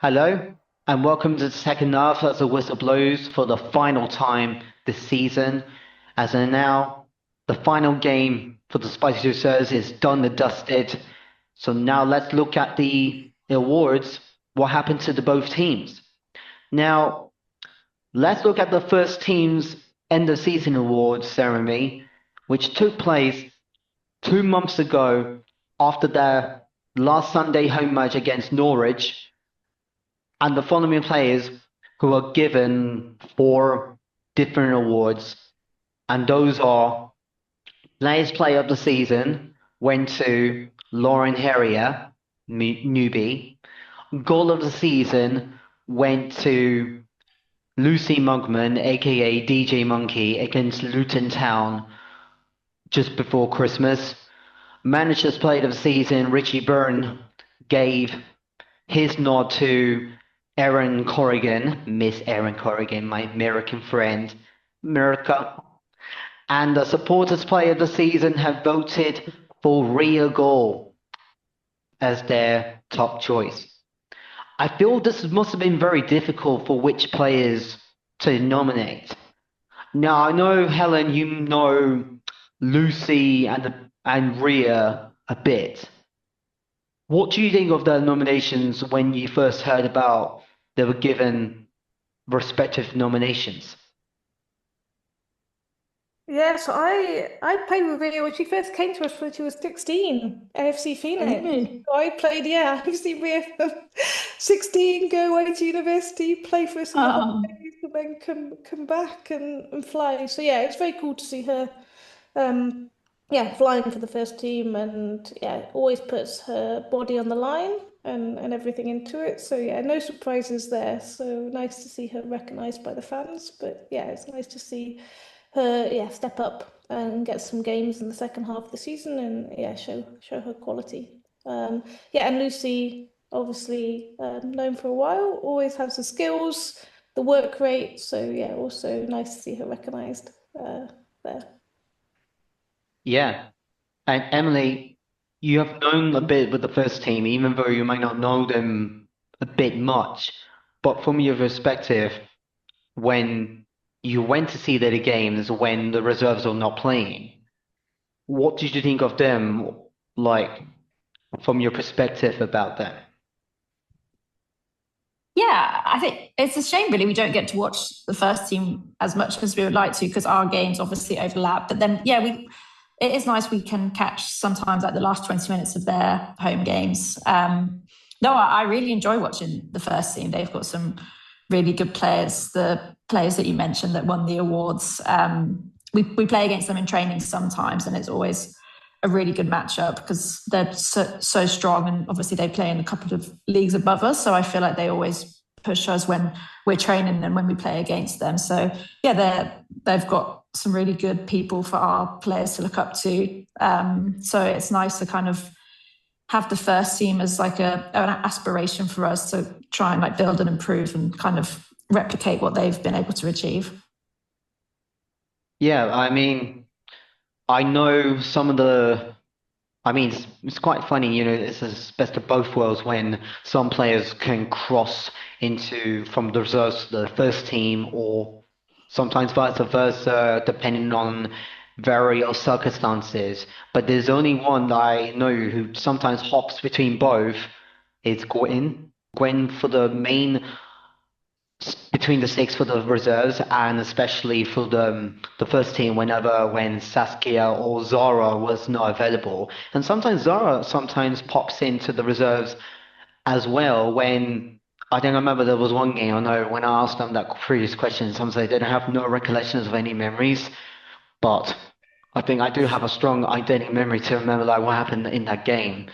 Hello, and welcome to the second half as the whistle blows for the final time this season. As of now, the final game for the Spicy Reserves is done and dusted. So now let's look at the awards. What happened to the both teams? Now, let's look at the first team's end of season awards ceremony, which took place 2 months ago after their last Sunday home match against Norwich, and the following players who are given four different awards, and those are Players Player of the Season went to Lauren Herrier, newbie. Goal of the Season went to Lucy Mugman, aka DJ Monkey, against Luton Town just before Christmas. Manager's Player of the Season, Richie Byrne, gave his nod to Erin Corrigan, Miss Erin Corrigan, my American friend, America. And the Supporters Player of the Season have voted for Ria Goal as their top choice. I feel this must have been very difficult for which players to nominate. Now, I know, Helen, you know Lucy and Ria a bit. What do you think of the nominations when you first heard about they were given respective nominations? Yeah, so I played with Rio when she first came to us when she was 16, AFC Phoenix. Really? So I played, yeah, I've seen Rio from 16 go away to university, play for us in the Um, holidays, and then come back and fly. So yeah, it's very cool to see her um yeah, flying for the first team and yeah, always puts her body on the line and everything into it. So yeah, no surprises there. So nice to see her recognized by the fans. But yeah, it's nice to see her yeah step up and get some games in the second half of the season and yeah show her quality. Yeah, and Lucy obviously known for a while, always has the skills, the work rate. So yeah, also nice to see her recognized there. Yeah. And Emily, you have known a bit with the first team, even though you might not know them a bit much. But from your perspective, when you went to see their games when the reserves are not playing, what did you think of them, like, from your perspective about them? yeah, I think it's a shame, really, we don't get to watch the first team as much as we would like to because our games obviously overlap. But then, yeah, it is nice we can catch sometimes like the last 20 minutes of their home games. No, I really enjoy watching the first team. They've got some really good players. The players that you mentioned that won the awards, we play against them in training sometimes, and it's always a really good matchup because they're so strong, and obviously they play in a couple of leagues above us. So I feel like they always push us when we're training and when we play against them. So yeah, they've got some really good people for our players to look up to. So it's nice to kind of have the first team as like an aspiration for us to try and like build and improve and kind of replicate what they've been able to achieve. Yeah, I mean, I know some of the. I mean, it's quite funny, it's the best of both worlds when some players can cross into from the reserves to the first team, or sometimes vice versa, depending on various circumstances. But there's only one that I know who sometimes hops between both. It's Gwen. Gwen for the main between the six for the reserves, and especially for the first team when Saskia or Zara was not available. And sometimes Zara sometimes pops into the reserves as well when I think I remember there was one game I know when I asked them that previous question, some say they don't have no recollections of any memories, but I think I do have a strong identity memory to remember like what happened in that game.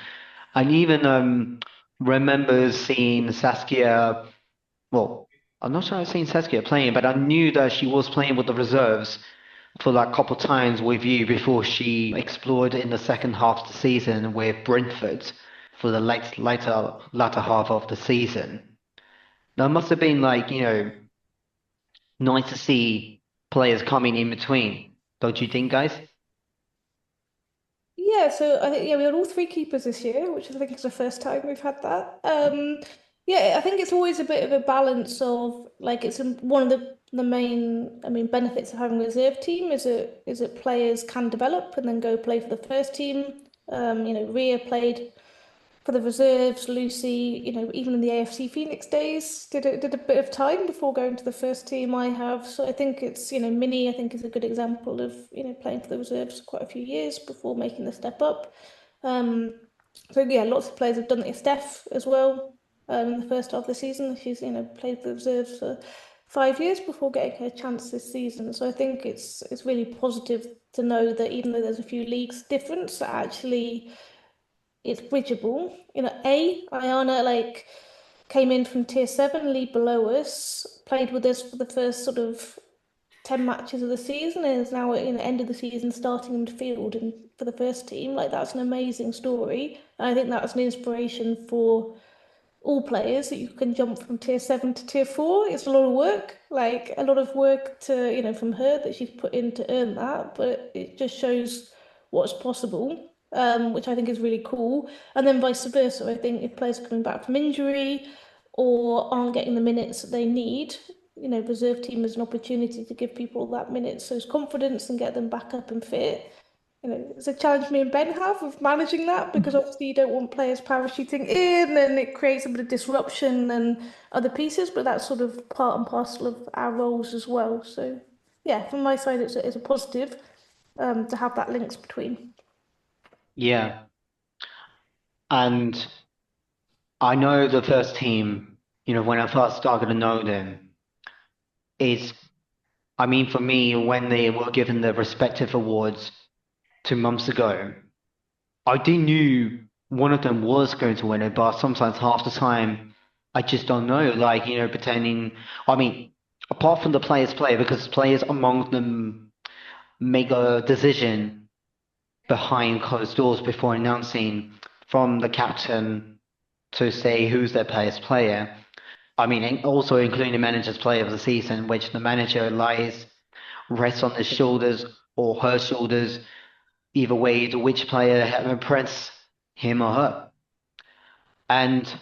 And even remember seeing Saskia, well, I'm not sure I've seen Saskia playing, but I knew that she was playing with the reserves for like a couple of times with you before she explored in the second half of the season with Brentford for the latter half of the season. That must have been like, nice to see players coming in between, don't you think, guys? Yeah, so I think yeah we had all three keepers this year, which I think is the first time we've had that. Yeah, I think it's always a bit of a balance of like it's one of the main, I mean, benefits of having a reserve team is it players can develop and then go play for the first team. Rhea played for the reserves. Lucy, even in the AFC Phoenix days, did a bit of time before going to the first team. I have, so I think it's Minnie. I think is a good example of playing for the reserves for quite a few years before making the step up. Um, so yeah, lots of players have done it. Steph as well. In the first half of the season, she's played for the reserves for 5 years before getting her chance this season. So I think it's really positive to know that even though there's a few leagues difference, that actually it's bridgeable. Ayana came in from tier 7, league below us, played with us for the first sort of 10 matches of the season, and is now at end of the season starting in midfield and for the first team. Like that's an amazing story. And I think that's an inspiration for all players that you can jump from tier 7 to tier 4. It's a lot of work, like a lot of work to, from her that she's put in to earn that, but it just shows what's possible, which I think is really cool. And then vice versa, I think if players are coming back from injury or aren't getting the minutes that they need, reserve team is an opportunity to give people that minutes, so it's confidence and get them back up and fit. It's a challenge me and Ben have of managing that because obviously you don't want players parachuting in and it creates a bit of disruption and other pieces, but that's sort of part and parcel of our roles as well. So yeah, from my side, it's a positive to have that links between. Yeah. And I know the first team, when I first started to know them, is, I mean, for me, when they were given the respective awards 2 months ago, I did knew one of them was going to win it, but sometimes half the time, I just don't know. Like, pretending, I mean, apart from the players play, because players among them make a decision behind closed doors before announcing from the captain to say who's their player's player. I mean, also including the manager's player of the season, which the manager rests on his shoulders or her shoulders, either way, to which player have impressed him or her. And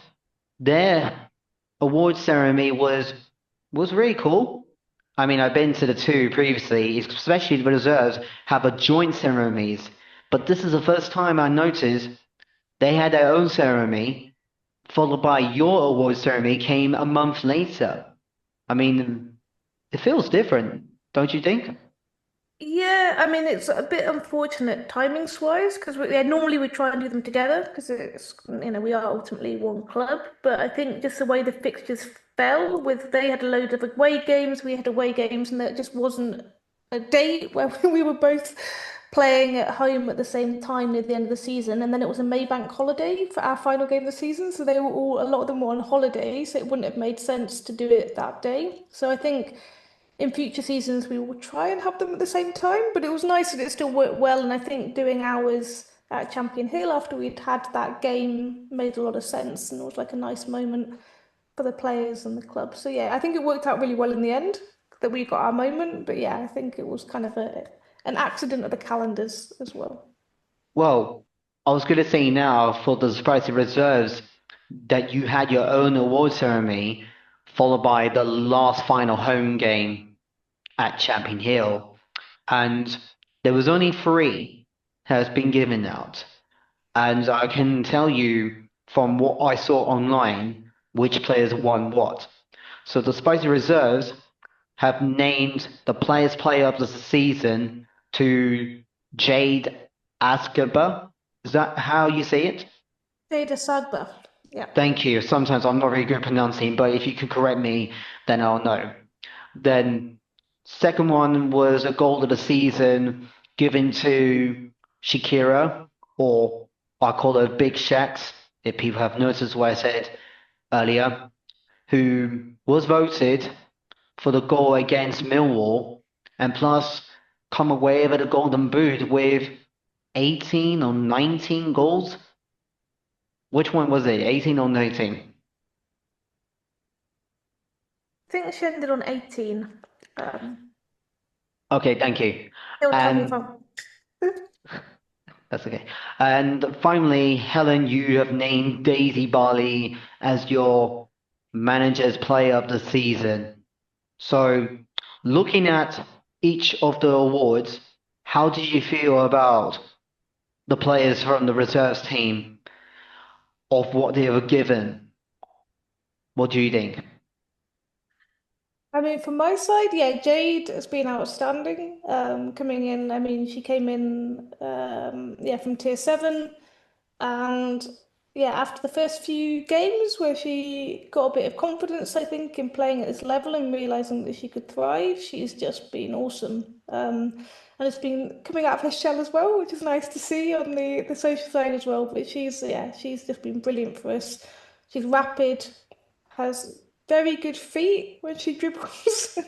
their award ceremony was really cool. I mean, I've been to the two previously, especially the reserves have a joint ceremonies, but this is the first time I noticed they had their own ceremony, followed by your award ceremony came a month later. I mean, it feels different, don't you think? Yeah, I mean it's a bit unfortunate timings wise because normally we try and do them together because it's we are ultimately one club, but I think just the way the fixtures fell with they had a load of away games, we had away games, and there just wasn't a date where we were both playing at home at the same time near the end of the season, and then it was a Maybank holiday for our final game of the season, so they were all a lot of them were on holiday, so it wouldn't have made sense to do it that day. So I think in future seasons we will try and have them at the same time, but it was nice that it still worked well. And I think doing ours at Champion Hill after we'd had that game made a lot of sense and it was like a nice moment for the players and the club. So yeah, I think it worked out really well in the end that we got our moment. But yeah, I think it was kind of an accident of the calendars as well. Well, I was going to say now for the spicy reserves that you had your own award ceremony, followed by the last final home game at Champion Hill, and there was only three has been given out. And I can tell you from what I saw online which players won what. So the Spicy Reserves have named the players player of the season to Jade Askerber. Is that how you say it? Jada Sagba. Yeah. Thank you. Sometimes I'm not very good at pronouncing, but if you can correct me, then I'll know. Then second one was a goal of the season given to Shakira, or I call her Big Shaqs, if people have noticed what I said earlier, who was voted for the goal against Millwall, and plus come away with a golden boot with 18 or 19 goals. Which one was it? 18 or 19? I think she ended on 18. Um, Okay, thank you. He'll tell me if And I'm. that's okay. And finally, Helen, you have named Daisy Barley as your Managers Player of the Season. So, looking at each of the awards, how did you feel about the players from the reserves team of what they were given? What do you think? I mean, from my side, yeah, Jade has been outstanding. Coming in, I mean, she came in, yeah, from tier 7. And yeah, after the first few games where she got a bit of confidence, I think, in playing at this level and realizing that she could thrive, she's just been awesome. And it's been coming out of her shell as well, which is nice to see on the social side as well. But she's just been brilliant for us. She's rapid, has very good feet when she dribbles,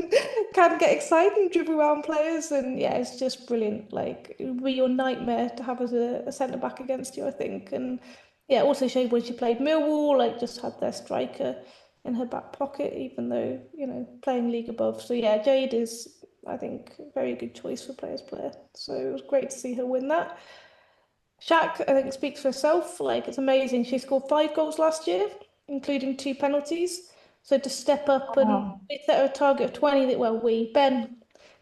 can get excited and dribble around players, and yeah, it's just brilliant. Like it would be your nightmare to have as a centre back against you, I think. And yeah, also showed when she played Millwall, like just had their striker in her back pocket, even though, playing league above. So yeah, Jade is, I think, a very good choice for players player. So it was great to see her win that. Shaq, I think, speaks for herself. Like, it's amazing. She scored 5 goals last year, including 2 penalties. So to step up and Wow. we set her a target of 20, Ben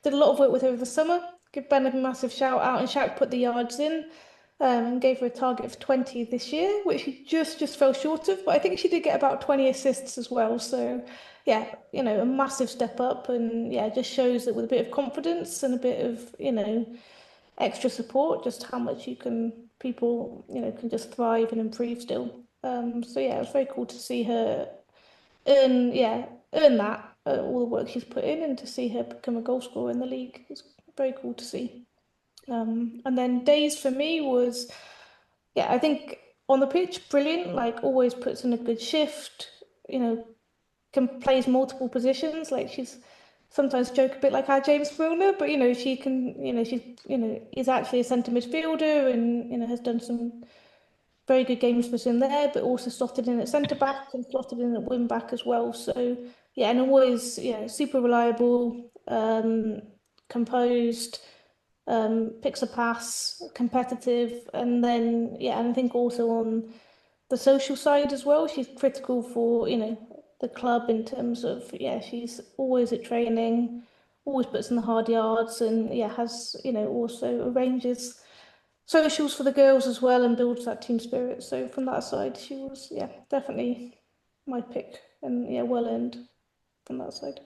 did a lot of work with her over the summer. Give Ben a massive shout out, and Shaq put the yards in, and gave her a target of 20 this year, which she just fell short of. But I think she did get about 20 assists as well. So yeah, a massive step up, and yeah, just shows that with a bit of confidence and a bit of, extra support, just how much people, can just thrive and improve still. So yeah, it was very cool to see her earn that, all the work she's put in, and to see her become a goal scorer in the league. It's very cool to see. And then Days for me was, yeah, I think on the pitch, brilliant, like always puts in a good shift, you know, plays multiple positions. Like she's sometimes joke a bit like our James Milner, but she can, she's, is actually a centre midfielder, and has done some very good games for us in there, but also slotted in at centre back and slotted in at wing back as well. So yeah, and always, super reliable, composed, picks a pass, competitive, and then yeah, and I think also on the social side as well, she's critical for, the club in terms of, yeah, she's always at training, always puts in the hard yards, and yeah, has, also arranges socials for the girls as well and builds that team spirit. So from that side, she was, yeah, definitely my pick, and yeah, well earned from that side.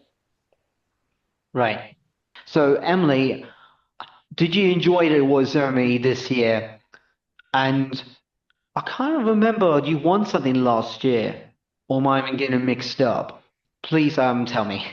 Right. So, Emily, did you enjoy the award ceremony this year? And I kind of remember you won something last year, or am I even getting mixed up? Please, tell me.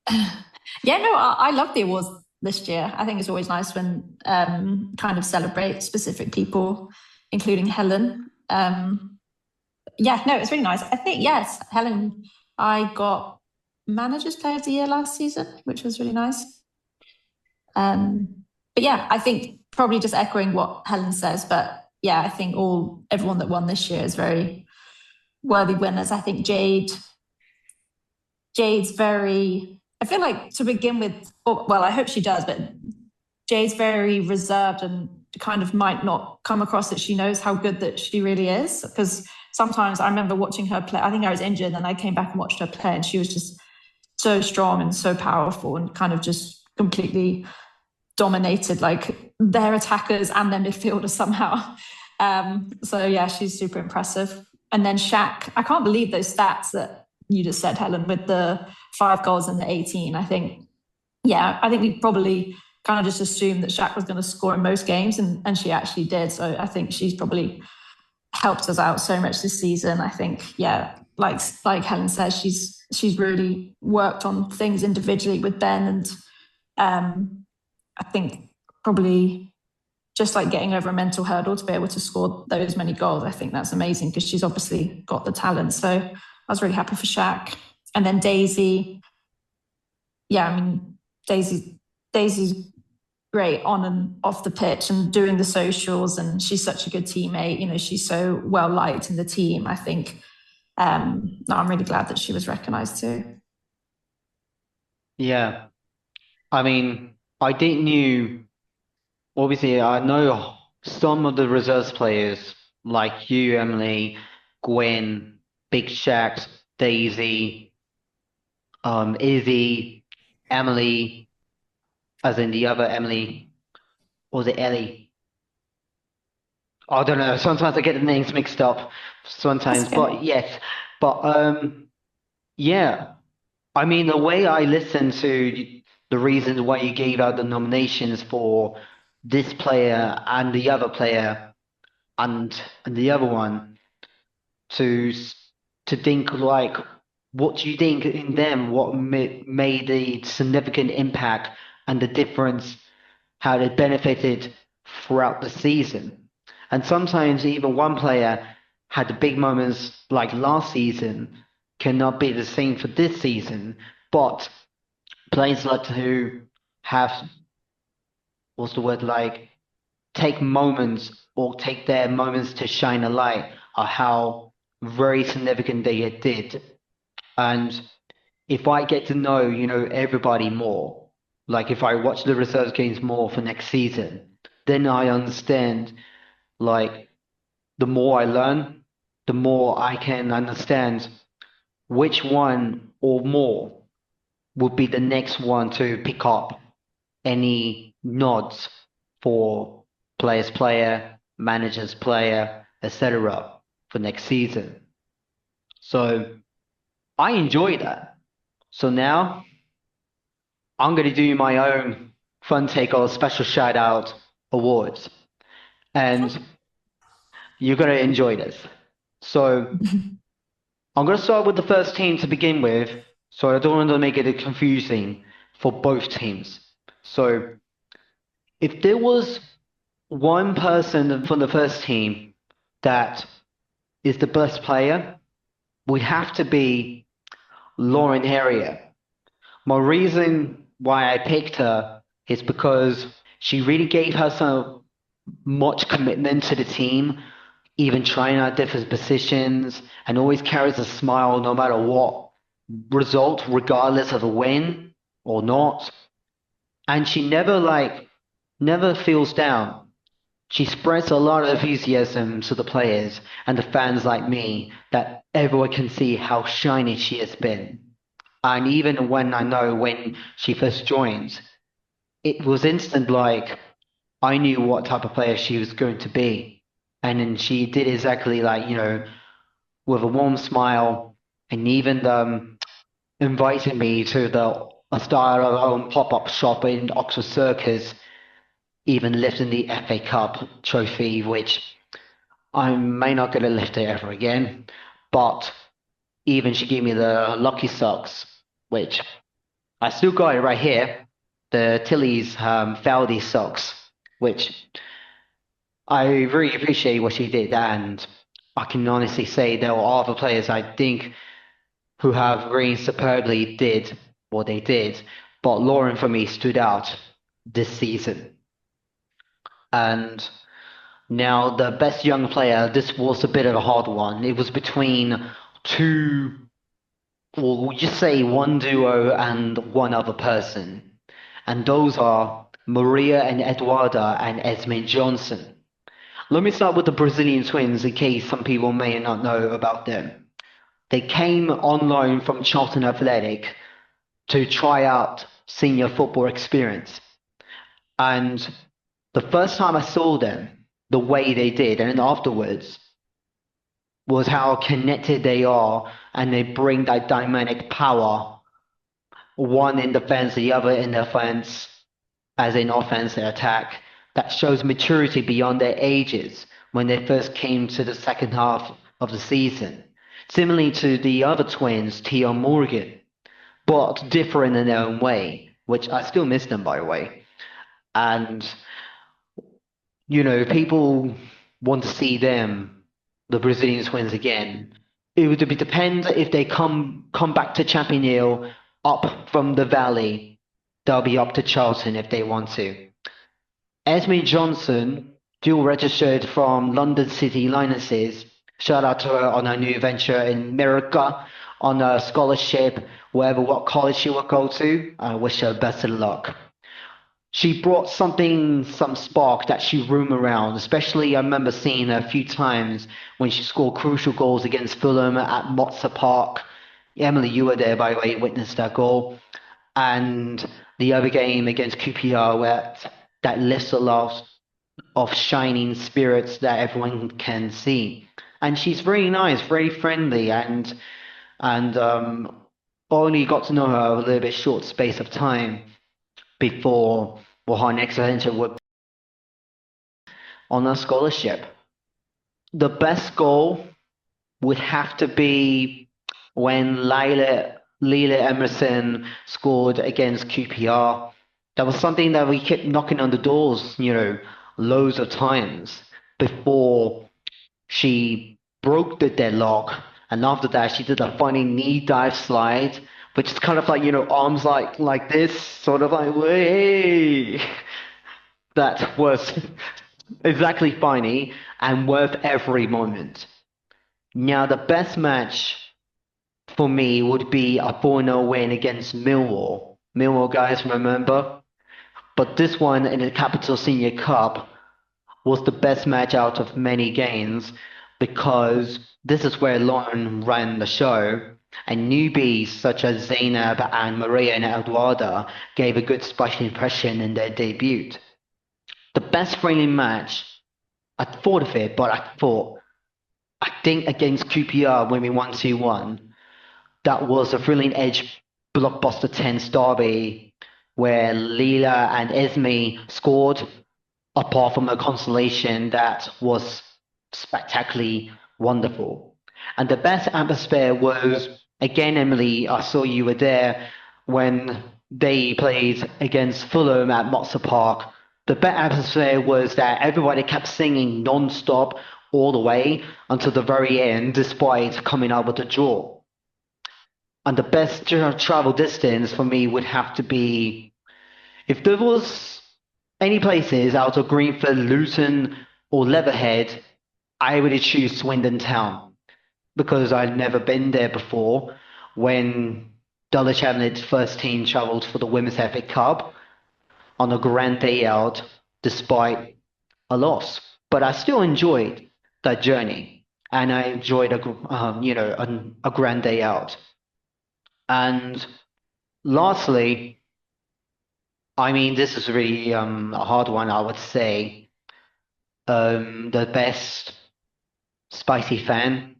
Yeah, no, I love the awards this year. I think it's always nice when kind of celebrate specific people, including Helen. Yeah, no, it's really nice. I think, yes, Helen, I got Managers Player of the Year last season, which was really nice. But yeah, I think probably just echoing what Helen says, but yeah, I think everyone that won this year is very worthy winners. I think Jade's very, I feel like to begin with, well, I hope she does, but Jade's very reserved and kind of might not come across that she knows how good that she really is. Because sometimes I remember watching her play, I think I was injured, and I came back and watched her play, and she was just so strong and so powerful and kind of just completely dominated like their attackers and their midfielders somehow. So yeah, she's super impressive. And then Shaq, I can't believe those stats that you just said, Helen, with the 5 goals and the 18. I think we probably kind of just assumed that Shaq was going to score in most games, and she actually did. So I think she's probably helped us out so much this season. I think, yeah, like Helen says, she's really worked on things individually with Ben, and I think probably just like getting over a mental hurdle to be able to score those many goals. I think that's amazing because she's obviously got the talent. So I was really happy for Shaq. And then Daisy, yeah, I mean, Daisy's great on and off the pitch and doing the socials, and she's such a good teammate. She's so well liked in the team. I think no, I'm really glad that she was recognised too. Yeah. I mean, I didn't knew, obviously, I know some of the reserves players like you, Emily, Gwen, Big Shaq. Daisy, Izzy, Emily, as in the other Emily, or was it Ellie? I don't know. Sometimes I get the names mixed up. Sometimes, That's okay. but yes, but yeah. I mean, the way I listened to the reasons why you gave out the nominations for this player and the other player and the other one to to think like, what do you think in them? What made the significant impact and the difference? How they benefited throughout the season? And sometimes even one player had the big moments like last season cannot be the same for this season, but players like to have what's the word like take moments or take their moments to shine a light on how very significant they did. And if I get to know, everybody more, like if I watch the reserve games more for next season, then I understand, like, the more I learn, the more I can understand which one or more would be the next one to pick up any nods for players player, managers player, etc. for next season. So I enjoy that. So now I'm going to do my own fun take or special shout out awards. And you're going to enjoy this. So I'm going to start with the first team to begin with. So I don't want to make it confusing for both teams. So if there was one person from the first team that is the best player, would have to be Lauren Harrier. My reason why I picked her is because she really gave her so much commitment to the team, even trying out different positions, and always carries a smile no matter what result, regardless of a win or not. And she never feels down. She spreads a lot of enthusiasm to the players and the fans like me that everyone can see how shiny she has been. And even when she first joined, it was instant like I knew what type of player she was going to be. And then she did exactly with a warm smile and even invited me to a style of own pop-up shop in Oxford Circus, even lifting the FA Cup trophy, which I may not get to lift it ever again. But even she gave me the lucky socks, which I still got it right here, the Tilly's Faldy socks, which I really appreciate what she did, and I can honestly say there are other players I think who have really superbly did what they did, but Lauren for me stood out this season. And now the best young player, this was a bit of a hard one. It was between two, or we'll just say one duo and one other person. And those are Maria and Eduarda and Esme Johnson. Let me start with the Brazilian twins in case some people may not know about them. They came on loan from Charlton Athletic to try out senior football experience. And the first time I saw them, the way they did, and then afterwards, was how connected they are, and they bring that dynamic power, one in defense, the other in offense, as in offense and attack, that shows maturity beyond their ages when they first came to the second half of the season. Similarly to the other twins, Tia and Morgan, but different in their own way, which I still miss them, by the way. And, people want to see them, the Brazilian twins, again. It would depend if they come back to Champion Hill up from the valley. They'll be up to Charlton if they want to. Esme Johnson, dual registered from London City Lionesses. Shout out to her on her new venture in America, on a scholarship, what college she will go to. I wish her best of luck. She brought some spark that she roamed around, especially I remember seeing her a few times when she scored crucial goals against Fulham at Motzer Park. Emily, you were there, by the way, witnessed that goal. And the other game against QPR, where that lifts a lot of shining spirits that everyone can see. And she's very nice, very friendly, and only got to know her a little bit short space of time before her next adventure would on a scholarship. The best goal would have to be when Leila Emerson scored against QPR. That was something that we kept knocking on the doors, loads of times before she broke the deadlock. And after that, she did a funny knee dive slide, which is kind of like, arms like this, sort of like, way. That was exactly funny and worth every moment. Now, the best match for me would be a 4-0 win against Millwall. Millwall, guys, remember? But this one in the Capital Senior Cup was the best match out of many games because this is where Lauren ran the show, and newbies such as Zainab and Maria and Eduarda gave a good special impression in their debut. The best friendly match, I thought of it, but I think against QPR when we won 2-1, that was a thrilling edge blockbuster tense derby where Leela and Esme scored, apart from a consolation that was spectacularly wonderful. And the best atmosphere was, again, Emily, I saw you were there when they played against Fulham at Motzer Park. The best atmosphere was that everybody kept singing non-stop all the way until the very end, despite coming out with a draw. And the best travel distance for me would have to be, if there was any places out of Greenford, Luton, or Leatherhead, I would choose Swindon Town because I'd never been there before when Dulwich Hamlet's first team travelled for the Women's FA Cup on a grand day out despite a loss. But I still enjoyed that journey and I enjoyed a grand day out. And lastly, I mean, this is really a hard one, I would say. The best spicy fan.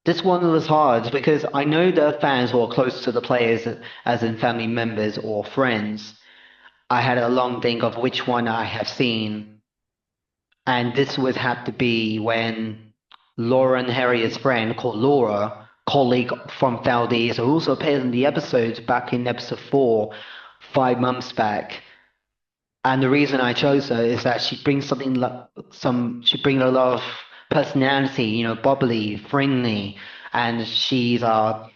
This one was hard because I know there are fans who are close to the players, as in family members or friends. I had a long think of which one I have seen, and this would have to be when Lauren Harrier's friend called Laura, colleague from Valdez, who also appeared in the episodes back in episode 4, 5 months back. And the reason I chose her is that she brings she brings a lot of personality, bubbly, friendly, and she's a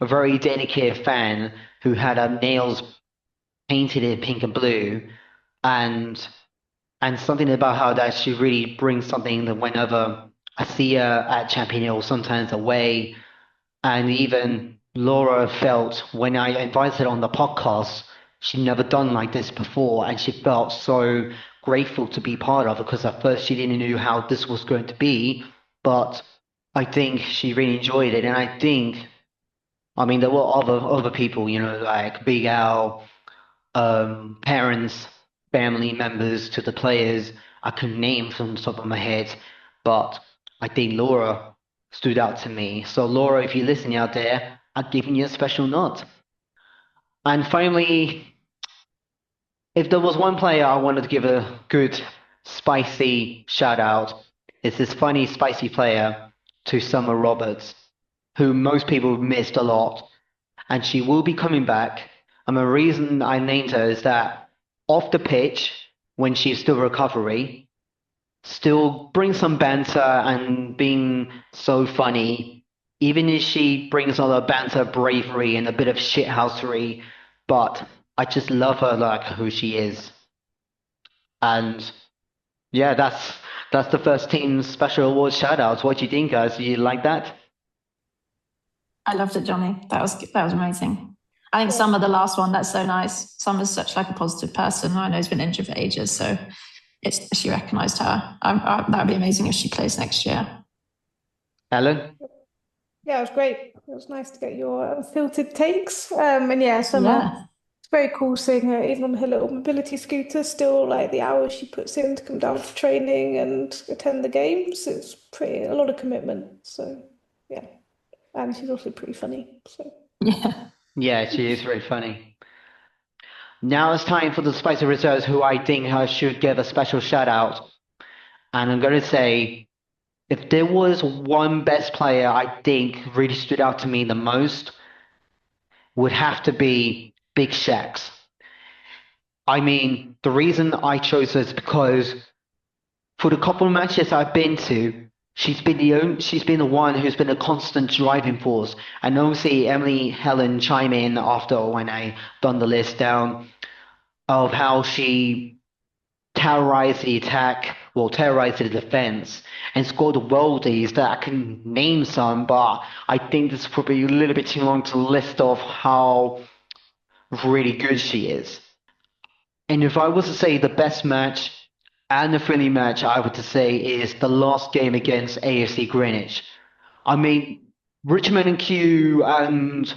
very dedicated fan who had her nails painted in pink and blue, and something about her that she really brings something that whenever I see her at Champion Hill, sometimes away, and even Laura felt when I invited her on the podcast, she'd never done like this before, and she felt so grateful to be part of it because at first she didn't know how this was going to be, but I think she really enjoyed it. And I think, I mean, there were other people, like Big Al, parents, family members to the players I couldn't name from the top of my head, but I think Laura stood out to me. So Laura, if you're listening out there, I've given you a special nod. And finally, if there was one player I wanted to give a good, spicy shout out, it's this funny, spicy player to Summer Roberts, who most people missed a lot. And she will be coming back. And the reason I named her is that off the pitch, when she's still recovery, still brings some banter and being so funny, even if she brings all the banter, bravery, and a bit of shithousery, but I just love her like who she is. And yeah, that's the first team special awards shout outs. What do you think, guys? Do you like that? I loved it, Johnny. That was amazing. I think Summer, the last one, that's so nice. Summer's such like a positive person. I know he's been injured for ages, so she recognised her. That would be amazing if she plays next year. Helen? Yeah, it was great. It was nice to get your unfiltered takes. And yeah, Summer, it's very cool seeing her, even on her little mobility scooter, still like the hours she puts in to come down for training and attend the games. It's a lot of commitment. So yeah. And she's also pretty funny. So Yeah, she is very funny. Now it's time for the Spicy Reserves, who I think I should give a special shout out. And I'm going to say, if there was one best player I think really stood out to me the most, would have to be Big Shax. I mean, the reason I chose her is because for the couple of matches I've been to, she's been the one who's been a constant driving force. And obviously Emily, Helen chime in after when I done the list down of how she terrorized the attack, well, terrorized the defense, and scored worldies that I can name some, but I think this is probably a little bit too long to list off how really good she is. And if I was to say the best match and the friendly match, I would to say is the last game against AFC Greenwich. I mean, Richmond and Q and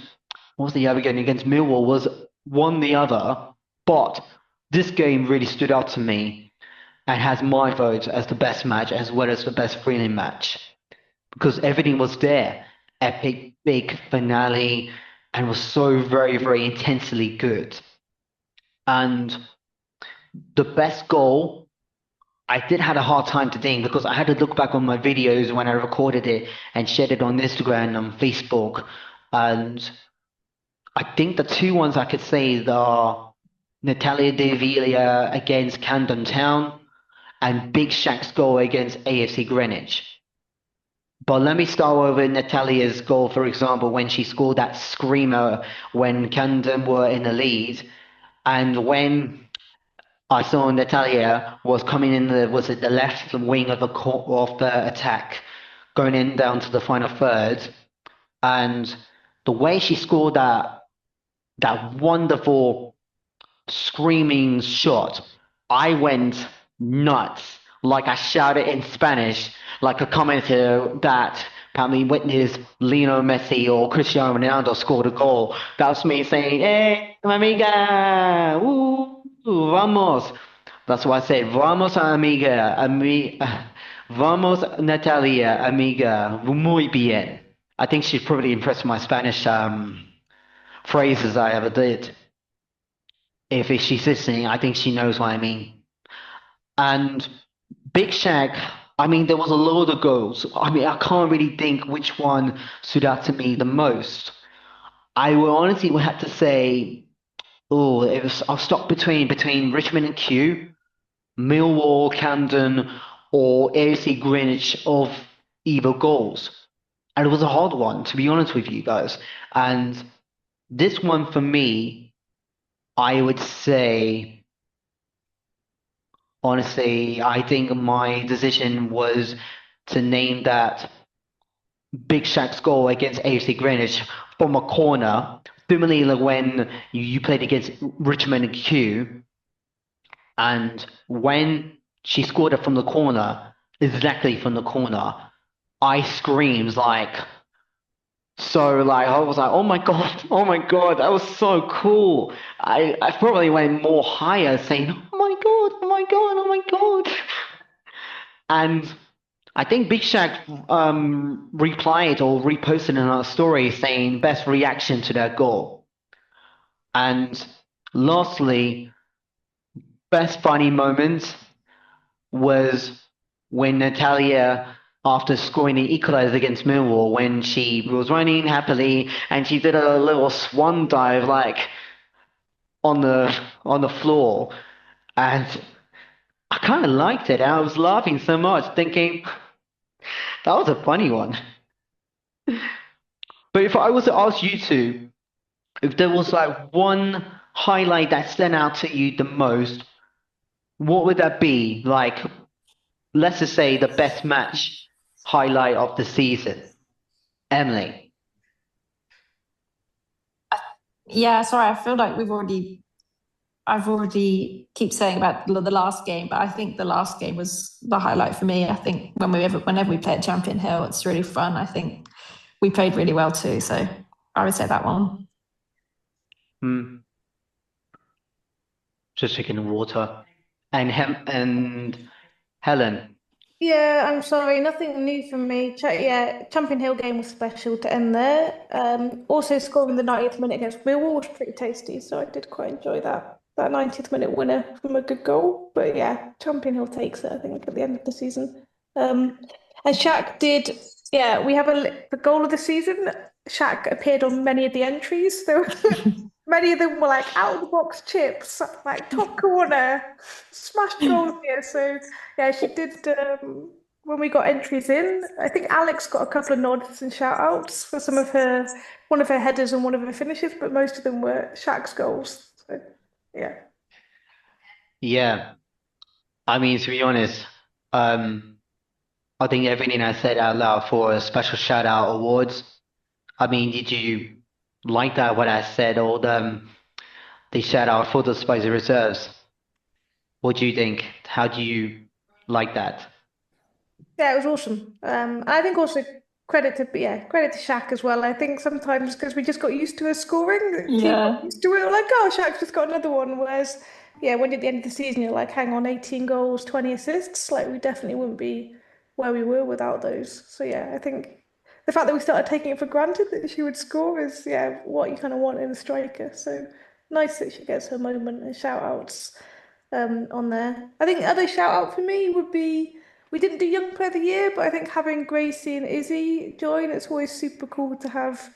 what was the other game against Millwall was one the other, but this game really stood out to me and has my vote as the best match as well as the best friendly match because everything was there. Epic, big finale, and was so very, very intensely good. And the best goal, I did have a hard time to think because I had to look back on my videos when I recorded it and shared it on Instagram and Facebook. And I think the two ones I could say are Natalia De Villa against Camden Town and Big Shaq's goal against AFC Greenwich. But let me start with Natalia's goal, for example, when she scored that screamer when Camden were in the lead. And when I saw Natalia was coming in the left wing of the attack, going in down to the final third, and the way she scored that wonderful screaming shot, I went nuts. Like I shouted in Spanish, like a commentator that probably witnessed Lionel Messi or Cristiano Ronaldo scored a goal. That was me saying, "Hey, amiga, vamos." That's why I said, "Vamos, amiga, vamos, Natalia, amiga, muy bien." I think she's probably impressed with my Spanish phrases I ever did. If she's listening, I think she knows what I mean. And Big Shaq, I mean, there was a load of goals. I mean, I can't really think which one stood out to me the most. I will honestly would have to say, I'll stop between Richmond and Q, Millwall, Camden, or AFC Greenwich of either goals. And it was a hard one, to be honest with you guys. And this one for me, I would say, honestly, I think my decision was to name that Big Shaq's goal against AFC Greenwich from a corner, similarly when you played against Richmond and Q, and when she scored it from the corner, exactly from the corner, I screamed like, I was like, oh my God, that was so cool. I probably went more higher saying, oh my God, oh my God, oh my God. And I think Big Shaq replied or reposted in our story saying best reaction to that goal. And lastly, best funny moment was when Natalia, after scoring the equalizer against Millwall, when she was running happily and she did a little swan dive like on the floor, and I kind of liked it. I was laughing so much, thinking that was a funny one. But if I was to ask you two, if there was like one highlight that stand out to you the most, what would that be? Like, let's just say the best match highlight of the season. Emily. Yeah, sorry, I feel like I've already keep saying about the last game, but I think the last game was the highlight for me. I think whenever we play at Champion Hill, it's really fun. I think we played really well too. So I would say that one. Just drinking water. And Helen. Yeah, I'm sorry, nothing new from me. Champion Hill game was special to end there. Also scoring the 90th minute against Millwall was pretty tasty, so I did quite enjoy that 90th minute winner from a good goal. But yeah, Champion Hill takes it, I think, at the end of the season. And Shaq did, yeah, we have the goal of the season. Shaq appeared on many of the entries. There were many of them were like out of the box chips, like top corner, smash goals here. So yeah, she did when we got entries in. I think Alex got a couple of nods and shout outs for one of her headers and one of her finishes, but most of them were Shaq's goals. So yeah. Yeah. I mean, to be honest, I think everything I said out loud for a special shout out awards. I mean, did you like that what I said or the shout out for the spicy reserves? What do you think? How do you like that? Yeah, it was awesome. I think also credit to Shaq as well. I think sometimes because we just got used to her scoring, the team got used to it. We're like, oh, Shaq's just got another one. Whereas, yeah, when at the end of the season you're like, hang on, 18 goals, 20 assists. Like we definitely wouldn't be where we were without those. So yeah, I think the fact that we started taking it for granted that she would score is what you kind of want in a striker. So nice that she gets her moment and shout outs on there. I think other shout out for me would be we didn't do Young Player of the Year, but I think having Gracie and Izzy join, it's always super cool to have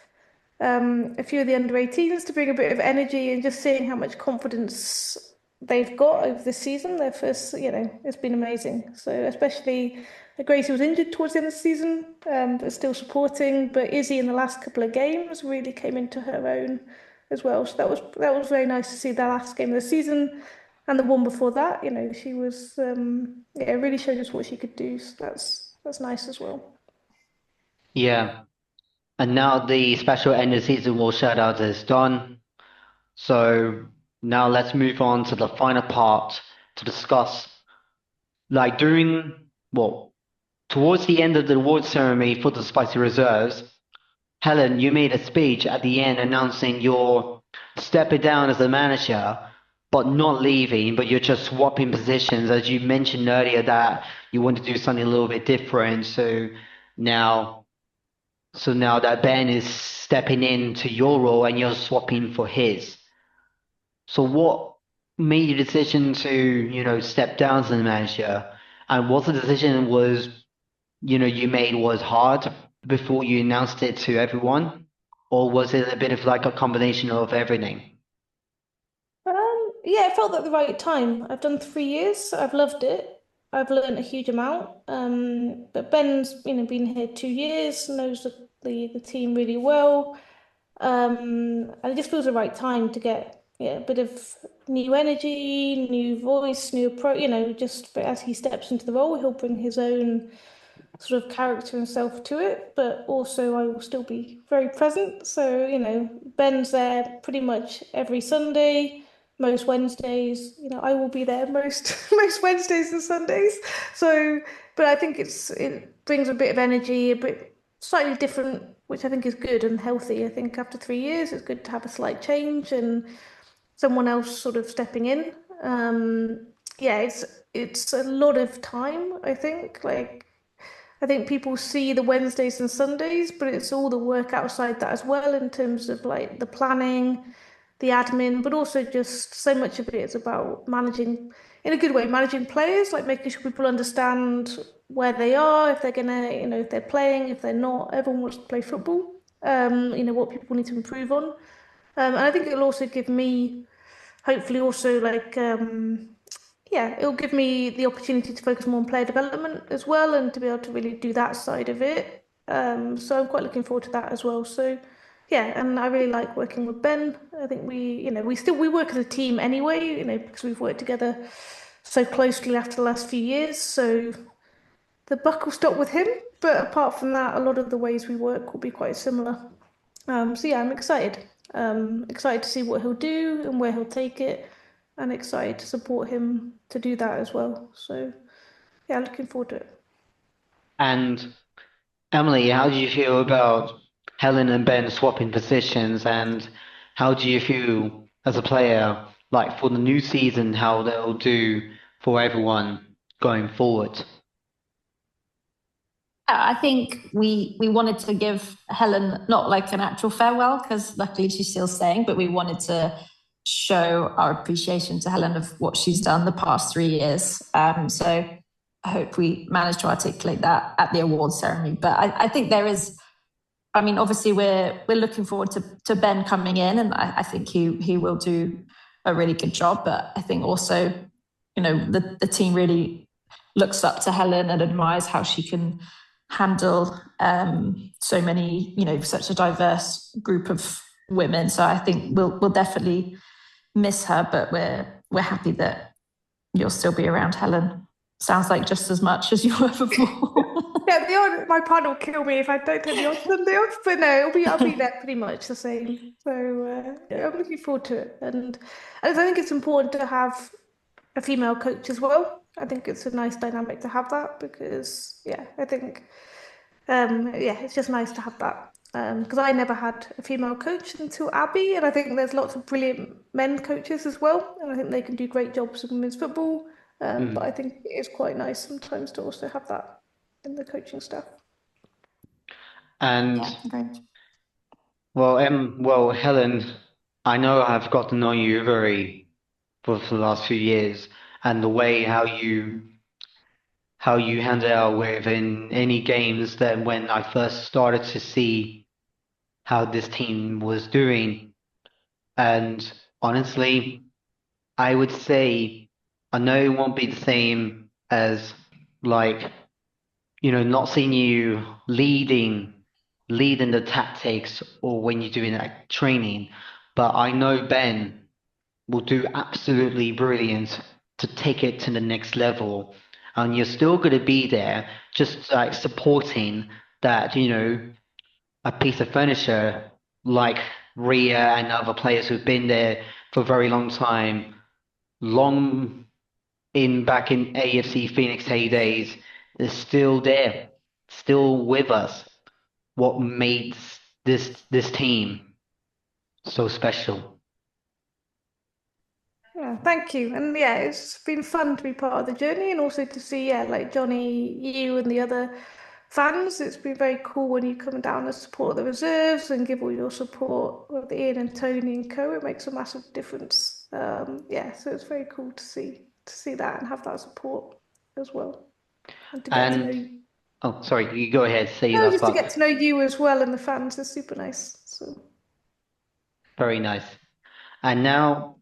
a few of the under 18s to bring a bit of energy and just seeing how much confidence they've got over the season. Their first, it's been amazing. So especially Gracie was injured towards the end of the season, but still supporting. But Izzy in the last couple of games really came into her own as well. So that was very nice to see the last game of the season. And the one before that, she was really showed us what she could do. So that's nice as well. Yeah. And now the special end of season war shout out is done. So now let's move on to the final part to discuss like towards the end of the award ceremony for the Spicy Reserves, Helen, you made a speech at the end announcing you're stepping down as a manager, but not leaving, but you're just swapping positions, as you mentioned earlier that you want to do something a little bit different. Now, so now that Ben is stepping into your role and you're swapping for his. So what made your decision to, step down as a manager? And what the decision you made was hard before you announced it to everyone? Or was it a bit of like a combination of everything? Yeah, it felt at the right time. I've done 3 years. I've loved it. I've learned a huge amount. But Ben's, been here 2 years, knows the team really well. And it just feels the right time to get a bit of new energy, new voice, new approach. Just as he steps into the role, he'll bring his own sort of character and self to it, but also I will still be very present. So, Ben's there pretty much every Sunday, most Wednesdays. I will be there most most Wednesdays and Sundays. So, but I think it brings a bit of energy, a bit slightly different, which I think is good and healthy. I think after 3 years, it's good to have a slight change and someone else sort of stepping in. Yeah, it's a lot of time, I think. I think people see the Wednesdays and Sundays, but it's all the work outside that as well in terms of like the planning, the admin, but also just so much of it is about managing, in a good way, managing players, like making sure people understand where they are, if they're gonna, if they're playing, if they're not. Everyone wants to play football. What people need to improve on. And I think it'll also give me, hopefully, also like it'll give me the opportunity to focus more on player development as well and to be able to really do that side of it. So I'm quite looking forward to that as well. So yeah, and I really like working with Ben. I think we work as a team anyway, because we've worked together so closely after the last few years. So the buck will stop with him, but apart from that, a lot of the ways we work will be quite similar. So yeah, I'm excited. Excited to see what he'll do and where he'll take it, and excited to support him to do that as well. So yeah, looking forward to it. And Emily, how do you feel about Helen and Ben swapping positions, and how do you feel as a player, like for the new season, how they'll do for everyone going forward? I think we wanted to give Helen not like an actual farewell because luckily she's still staying, but we wanted to show our appreciation to Helen of what she's done the past 3 years. So I hope we managed to articulate that at the awards ceremony. But I think there is, I mean, obviously we're looking forward to Ben coming in, and I think he will do a really good job. But I think also, the team really looks up to Helen and admires how she can handle so many, such a diverse group of women. So I think we'll definitely miss her, but we're happy that you'll still be around, Helen. Sounds like just as much as you were before. Yeah, my partner will kill me if I don't take the odd Sunday off, but no, I'll be there pretty much the same. So I'm looking forward to it, and I think it's important to have a female coach as well. I think it's a nice dynamic to have that because I think it's just nice to have that. Because I never had a female coach until Abby, and I think there's lots of brilliant men coaches as well, and I think they can do great jobs in women's football. But I think it is quite nice sometimes to also have that in the coaching staff. And Yeah, great. well, Helen, I know I've got to know you for the last few years, and the way how you handle out with in any games that when I first started to see how this team was doing. And honestly, I would say I know it won't be the same as like, not seeing you leading the tactics or when you're doing that training, but I know Ben will do absolutely brilliant to take it to the next level. And you're still going to be there, just like supporting that, a piece of furniture like Rhea and other players who've been there for a very long time, long back in AFC Phoenix heydays, is still there, still with us. What made this team so special? Yeah, thank you. And it's been fun to be part of the journey and also to see, like Johnny, you and the other fans. It's been very cool when you come down and support the reserves and give all your support with Ian and Tony and co. It makes a massive difference. So it's very cool to see that and have that support as well. And to get to know you. Oh, sorry, you go ahead, say your No, last just to part. get to know you as well and the fans is super nice. So Very nice. And now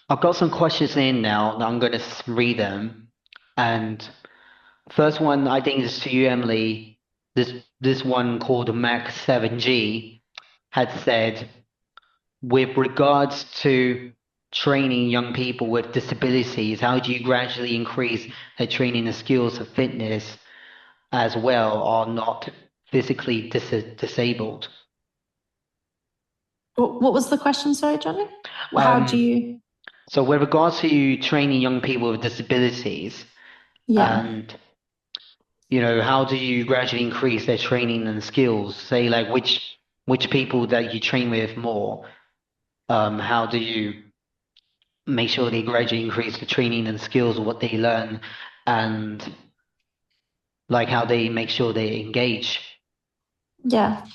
I've got some questions in now, and I'm going to read them. And first one, I think is to you, Emily. This one called Mac 7G had said, with regards to training young people with disabilities, how do you gradually increase their training and skills of fitness as well, or not physically disabled? What was the question, sorry, Johnny? How do you... So with regards to you training young people with disabilities, and how do you gradually increase their training and skills? Say like which people that you train with more, how do you make sure they gradually increase the training and skills of what they learn, and like how they make sure they engage? Yeah.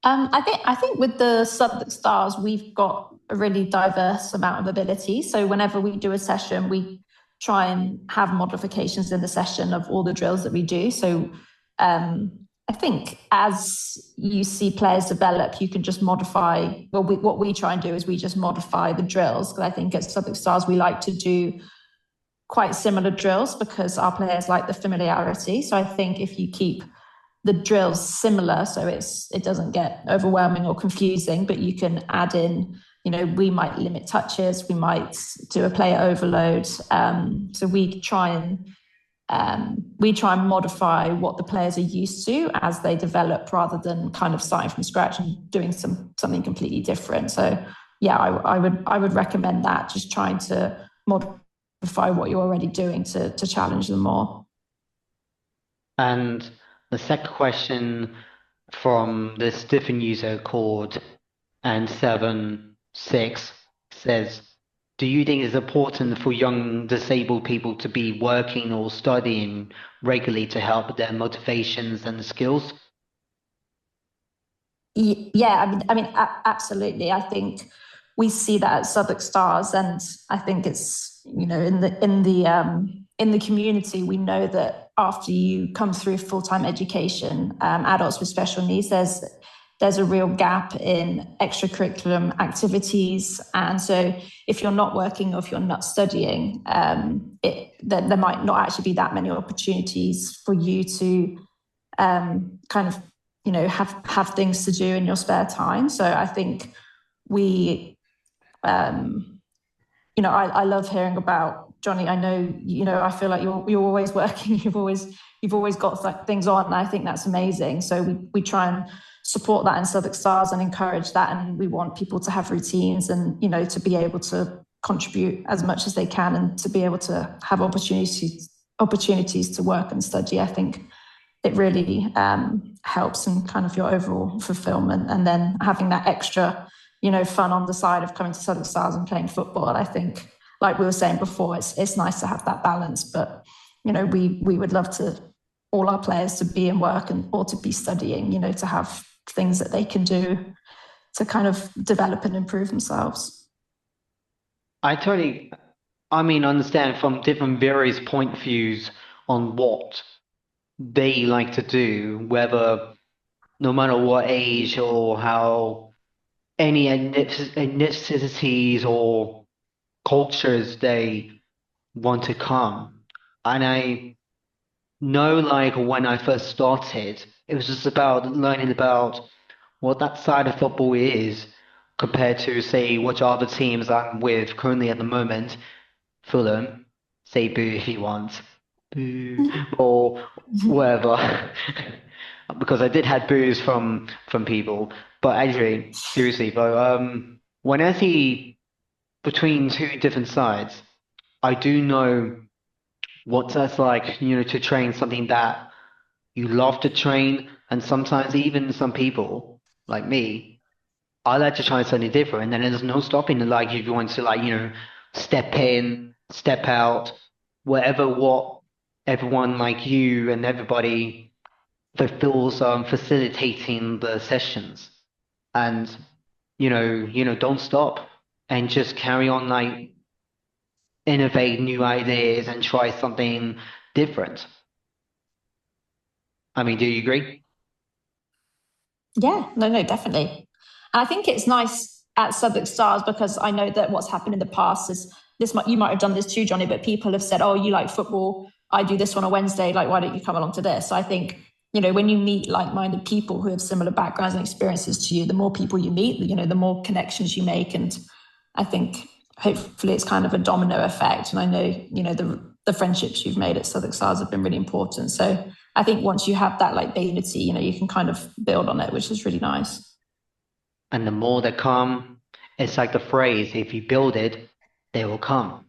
I think with the Southwark Stars, we've got a really diverse amount of ability. So whenever we do a session, we try and have modifications in the session of all the drills that we do. So I think as you see players develop, you can just modify. Well, what we try and do is we just modify the drills, because I think at Southwark Stars we like to do quite similar drills because our players like the familiarity. So I think if you keep the drills similar, so it doesn't get overwhelming or confusing, but you can add in, we might limit touches, we might do a player overload. So we try and modify what the players are used to as they develop, rather than kind of starting from scratch and doing something completely different. So yeah, I would recommend that, just trying to modify what you're already doing to challenge them more. And the second question from this different user called and76 says, do you think it's important for young disabled people to be working or studying regularly to help their motivations and skills? Yeah, absolutely. I think we see that at Southwark Stars, and I think it's, in the community, we know that after you come through full-time education, adults with special needs, there's a real gap in extracurriculum activities, and so if you're not working or if you're not studying, there might not actually be that many opportunities for you to kind of have things to do in your spare time. So I think we I love hearing about Johnny. I know I feel like you're always working. You've always got things on, and I think that's amazing. So we try and support that in Southwark Stars and encourage that, and we want people to have routines and to be able to contribute as much as they can and to be able to have opportunities to work and study. I think it really helps in kind of your overall fulfillment, and then having that extra fun on the side of coming to Southwark Stars and playing football. I think, like we were saying before, it's nice to have that balance, but we would love to all our players to be in work or to be studying, to have things that they can do to kind of develop and improve themselves. Understand from different various point of views on what they like to do, whether no matter what age or how any ethnicities or cultures they want to come. And I know, like, when I first started, it was just about learning about what that side of football is compared to, say, which other teams I'm with currently at the moment. Fulham, say boo if you want, boo, or whatever. Because I did had boos from people, but actually, seriously, when I see between two different sides, I do know what that's like, to train something that you love to train, and sometimes even some people like me, I like to try something different, and then there's no stopping. Like if you want to, like, step in, step out, whatever what everyone like you and everybody fulfills facilitating the sessions, and don't stop and just carry on, like innovate new ideas and try something different. Do you agree? Yeah, no, definitely. And I think it's nice at Southwark Stars because I know that what's happened in the past is you might have done this too, Johnny, but people have said, oh, you like football, I do this on a Wednesday, like, why don't you come along to this? So I think, when you meet like-minded people who have similar backgrounds and experiences to you, the more people you meet, the more connections you make. And I think hopefully it's kind of a domino effect. And I know, the friendships you've made at Southwark Stars have been really important. So I think once you have that like unity, you can kind of build on it, which is really nice. And the more they come, it's like the phrase, if you build it, they will come.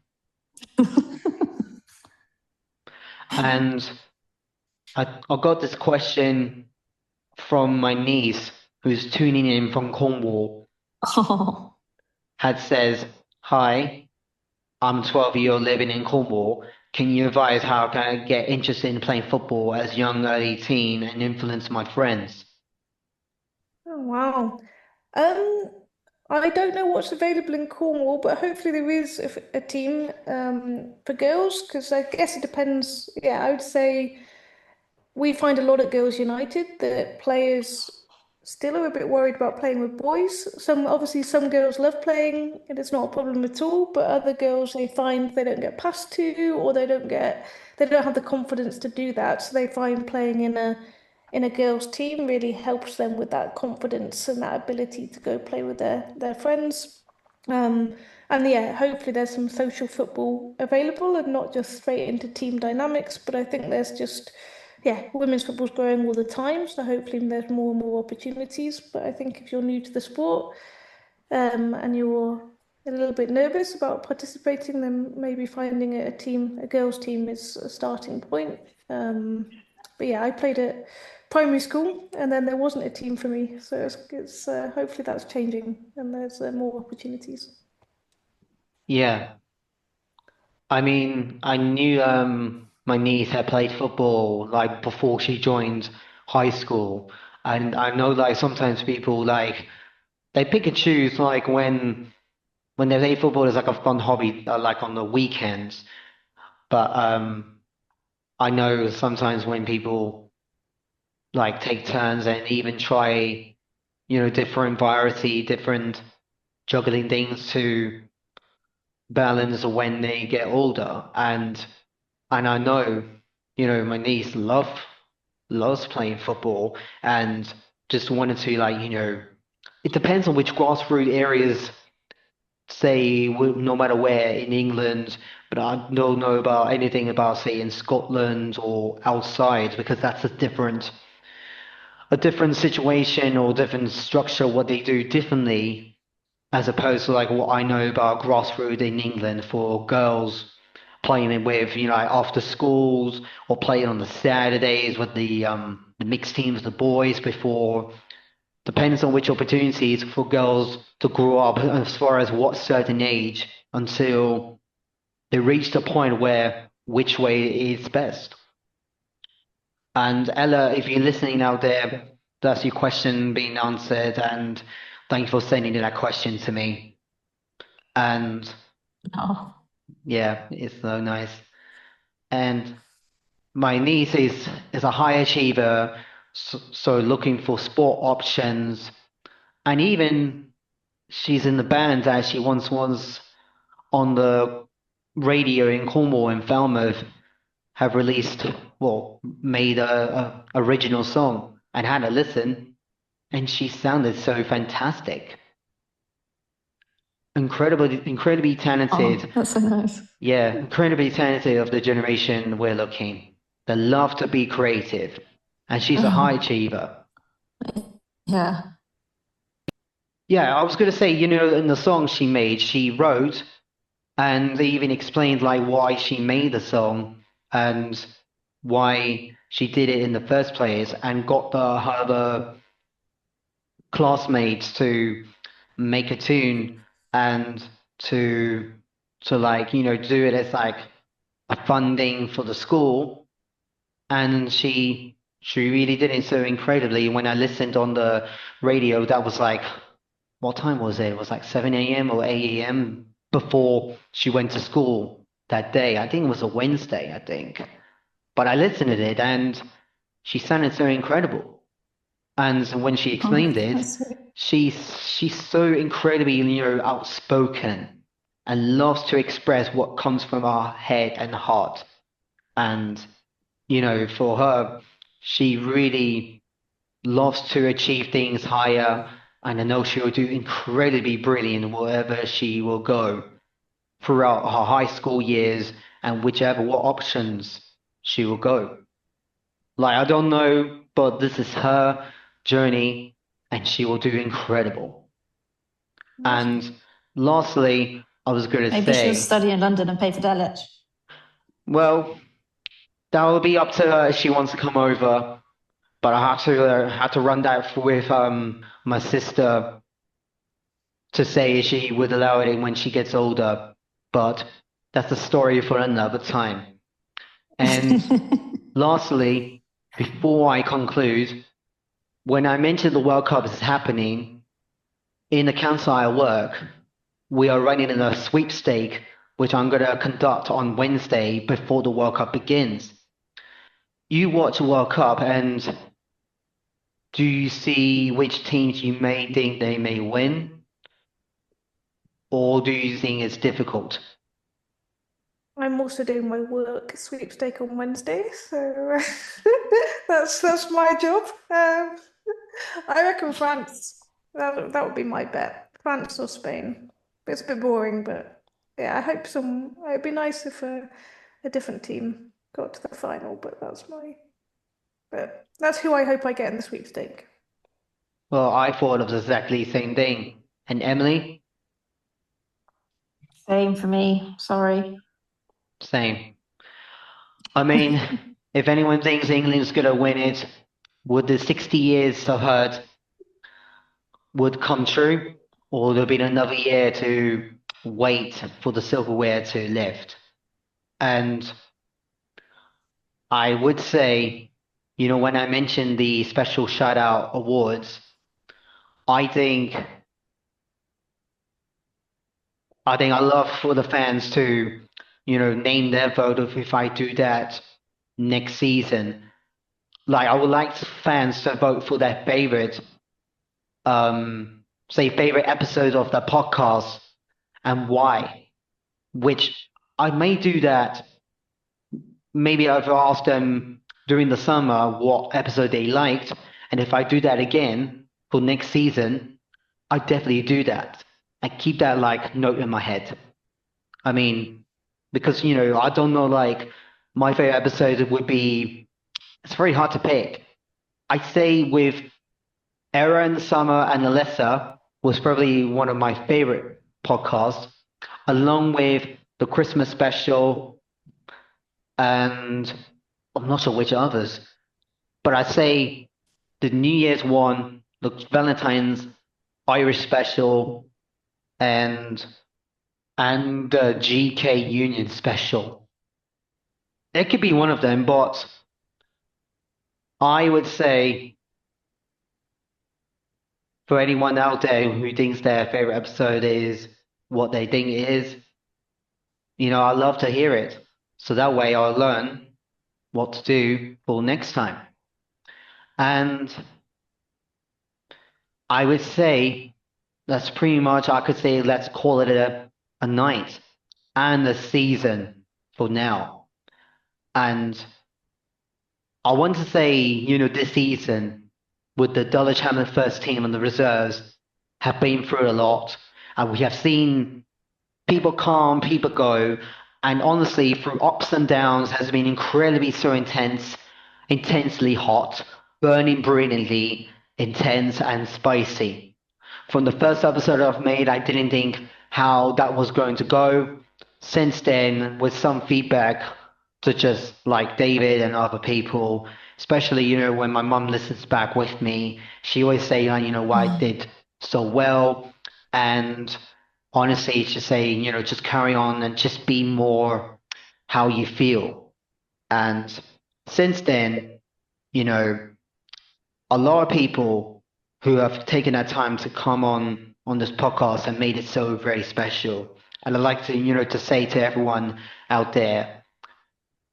And I got this question from my niece who's tuning in from Cornwall. Oh. Had says, hi, I'm 12-year-old living in Cornwall. Can you advise how can I get interested in playing football as young early teen and influence my friends? Oh, wow. Um, I don't know what's available in Cornwall, but hopefully there is a team for girls, because I guess it depends. Yeah, I would say we find a lot at Girls United that players still are a bit worried about playing with boys. Some girls love playing and it's not a problem at all, but other girls they find they don't get passed to, or they don't have the confidence to do that. So they find playing in a girls' team really helps them with that confidence and that ability to go play with their friends. Um, and yeah, hopefully there's some social football available and not just straight into team dynamics. But I think there's just, yeah, women's football's growing all the time. So hopefully there's more and more opportunities. But I think if you're new to the sport, and you're a little bit nervous about participating, then maybe finding a girls' team is a starting point. But yeah, I played at primary school, and then there wasn't a team for me. So it's hopefully that's changing, and there's more opportunities. Yeah. I mean, I knew my niece had played football like before she joined high school, and I know like sometimes people like they pick and choose like when they play football is like a fun hobby like on the weekends, but I know sometimes when people like take turns and even try different variety, different juggling things to balance when they get older, and I know, my niece loves playing football and just wanted to like, it depends on which grassroots areas, say, no matter where in England, but I don't know about anything about, say, in Scotland or outside because that's a different situation or different structure, what they do differently as opposed to like what I know about grassroots in England for girls playing it with, like after schools or playing on the Saturdays with the mixed teams, the boys before. Depends on which opportunities for girls to grow up as far as what certain age until they reach the point where which way is best. And Ella, if you're listening out there, that's your question being answered, and thank you for sending that question to me. And Oh, yeah, it's so nice. And my niece is a high achiever, so looking for sport options, and even she's in the band that she once was on the radio in Cornwall and Falmouth have released, well, made a original song and had a listen, and she sounded so fantastic. Incredibly oh, talented. that's so nice. Yeah, incredibly talented of the generation we're looking. They love to be creative, and she's a high Oh, achiever. yeah. Yeah, I was gonna say, in the song she made, she wrote, and they even explained like why she made the song and why she did it in the first place, and got her classmates to make a tune and to like do it as like a funding for the school, and she really did it so incredibly. When I listened on the radio, that was like, what time was it? It was like 7 a.m. or 8 a.m. before she went to school that day. I think it was a Wednesday, I think. But I listened to it and she sounded so incredible. And when she Oh, explained it, that's sweet. she's so incredibly, outspoken and loves to express what comes from her head and heart. And, for her, she really loves to achieve things higher, and I know she will do incredibly brilliant wherever she will go throughout her high school years and whichever what options she will go. Like, I don't know, but this is her journey, and she will do incredible. Amazing. And lastly, I was going to Maybe she'll say, study in London and pay for Dulwich. well, that will be up to her if she wants to come over. But I had to run that with my sister to say she would allow it when she gets older, but that's a story for another time. And lastly, before I conclude, when I mentioned the World Cup is happening, in the council I work, we are running in a sweepstake, which I'm going to conduct on Wednesday before the World Cup begins. You watch the World Cup, and do you see which teams you may think they may win, or do you think it's difficult? I'm also doing my work sweepstake on Wednesday, so that's my job. I reckon France. That would be my bet. France or Spain. It's a bit boring, but yeah, I hope some. It'd be nice if a different team got to the final, but that's who I hope I get in the sweepstake. Well, I thought of exactly the same thing. And Emily? Same for me. Sorry. Same. I mean, if anyone thinks England's gonna win it, would the 60 years of hurt would come true, or there'll be another year to wait for the silverware to lift? And I would say, when I mentioned the special shout out awards, I think I love for the fans to, name their vote of if I do that next season. Like I would like fans to vote for their favorite, favorite episode of the podcast and why. Which I may do that. Maybe I've asked them during the summer what episode they liked, and if I do that again for next season, I definitely do that. I keep that like note in my head. I mean, because I don't know, like my favorite episode would be. It's very hard to pick. I'd say with Aaron, Summer, and Alyssa was probably one of my favorite podcasts, along with the Christmas special, and I'm not sure which others, but I'd say the New Year's one, the Valentine's Irish special, and GK Union special. It could be one of them, but I would say for anyone out there who thinks their favorite episode is what they think it is, I love to hear it. So that way I'll learn what to do for next time. And I would say that's pretty much, I could say, let's call it a night and a season for now. And I want to say, this season, with the Dulwich Hamlet first team and the reserves, have been through a lot. And we have seen people come, people go. And honestly, through ups and downs, has been incredibly so intense, intensely hot, burning brilliantly, intense and spicy. From the first episode I've made, I didn't think how that was going to go. Since then, with some feedback, such as like David and other people, especially, when my mum listens back with me, she always say, why I did so well. And honestly, it's just saying, just carry on and just be more how you feel. And since then, a lot of people who have taken that time to come on this podcast and made it so very special. And I'd like to, to say to everyone out there,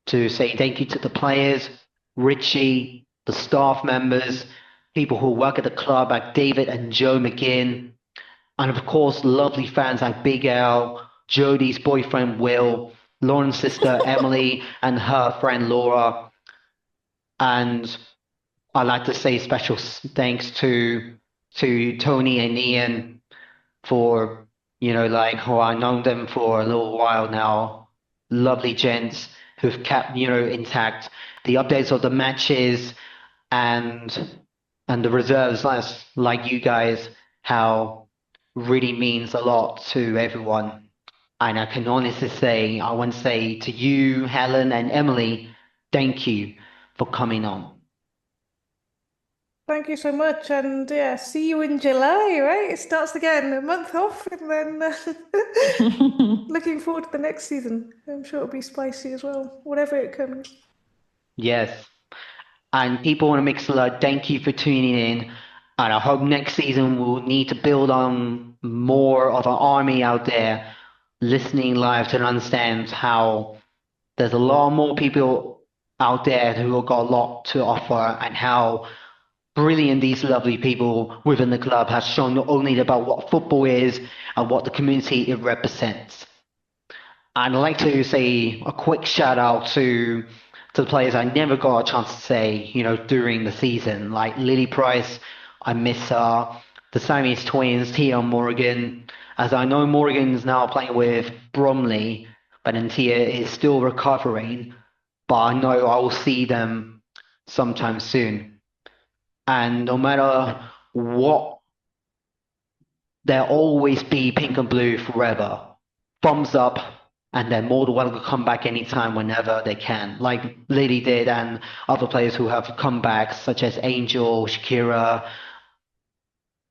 to say thank you to the players, Richie, the staff members, people who work at the club like David and Joe McGinn, and of course, lovely fans like Big Al, Jodie's boyfriend Will, Lauren's sister Emily, and her friend Laura. And I'd like to say special thanks to Tony and Ian for, who I known them for a little while now. Lovely gents who've kept, intact the updates of the matches and the reserves, like you guys, how really means a lot to everyone. And I can honestly say, I want to say to you, Helen and Emily, thank you for coming on. Thank you so much, and yeah, see you in July, right? It starts again, a month off, and then looking forward to the next season. I'm sure it'll be spicy as well, whatever it comes. Yes. And people on Mixler, thank you for tuning in. And I hope next season we'll need to build on more of an army out there listening live to understand how there's a lot more people out there who have got a lot to offer, and how brilliant these lovely people within the club have shown not only about what football is and what the community it represents. And I'd like to say a quick shout out to the players I never got a chance to say, during the season, like Lily Price, I miss her, the Siamese twins, Tia and Morgan, as I know Morgan's now playing with Bromley, but then Tia is still recovering, but I know I will see them sometime soon. And no matter what, there'll always be pink and blue forever. Thumbs up, and they're more than welcome to come back anytime, whenever they can, like Lily did, and other players who have come back, such as Angel, Shakira,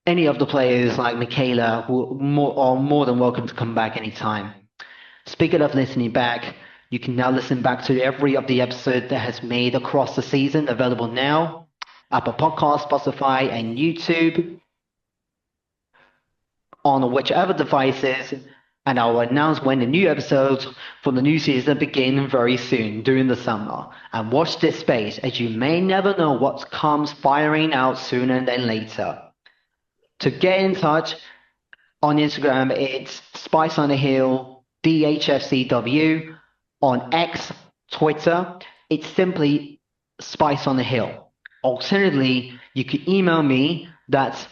any of the players like Michaela, who are more than welcome to come back anytime. Speaking of listening back, you can now listen back to every of the episode that has made across the season, available now, Apple Podcasts, Spotify, and YouTube, on whichever devices, and I will announce when the new episodes for the new season begin very soon during the summer. And watch this space, as you may never know what comes firing out sooner than later. To get in touch, on Instagram, it's Spice on the Hill, DHFCW. On X, Twitter, it's simply Spice on the Hill. Alternatively, you can email me, that's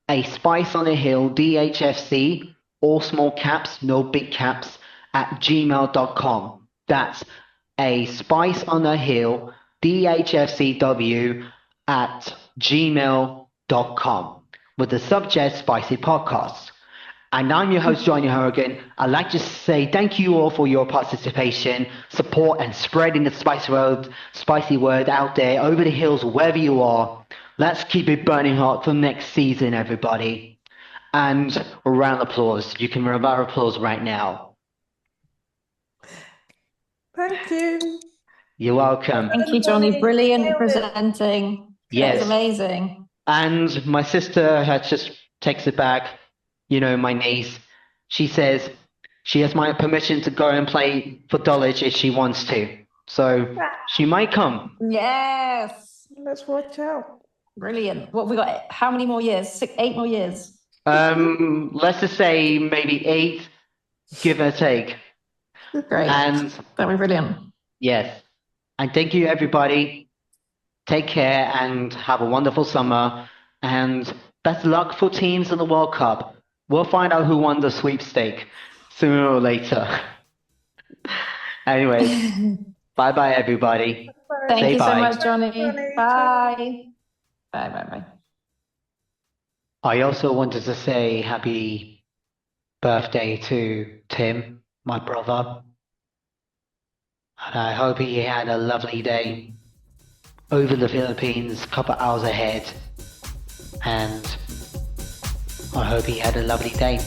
a Spice on the Hill, DHFC, all small caps, no big caps, at gmail.com. That's a Spice on the Hill, DHFCW, at gmail.com, with the subject Spicy Podcasts. And I'm your host, Johnny Hourigan. I'd like to say thank you all for your participation, support, and spreading the spicy word out there, over the hills, wherever you are. Let's keep it burning hot for next season, everybody. And a round of applause. You can round of applause right now. Thank you. You're welcome. Thank you, Johnny. Brilliant presenting. Yes. It's amazing. And my sister had just texted back, my niece. She says she has my permission to go and play for Dulwich if she wants to. So she might come. Yes. Let's watch out. Brilliant. What have we got? How many more years? 8 more years? Let's just say maybe 8, give or take. Great. And that'd be brilliant. yes. And thank you, everybody. Take care and have a wonderful summer. And best luck for teams in the World Cup. We'll find out who won the sweepstake sooner or later. Anyways, bye-bye, everybody. Thank Say you so bye. much, Johnny. Johnny. Bye. Bye. I also wanted to say happy birthday to Tim, my brother. And I hope he had a lovely day over the Philippines, a couple hours ahead. And I hope he had a lovely day.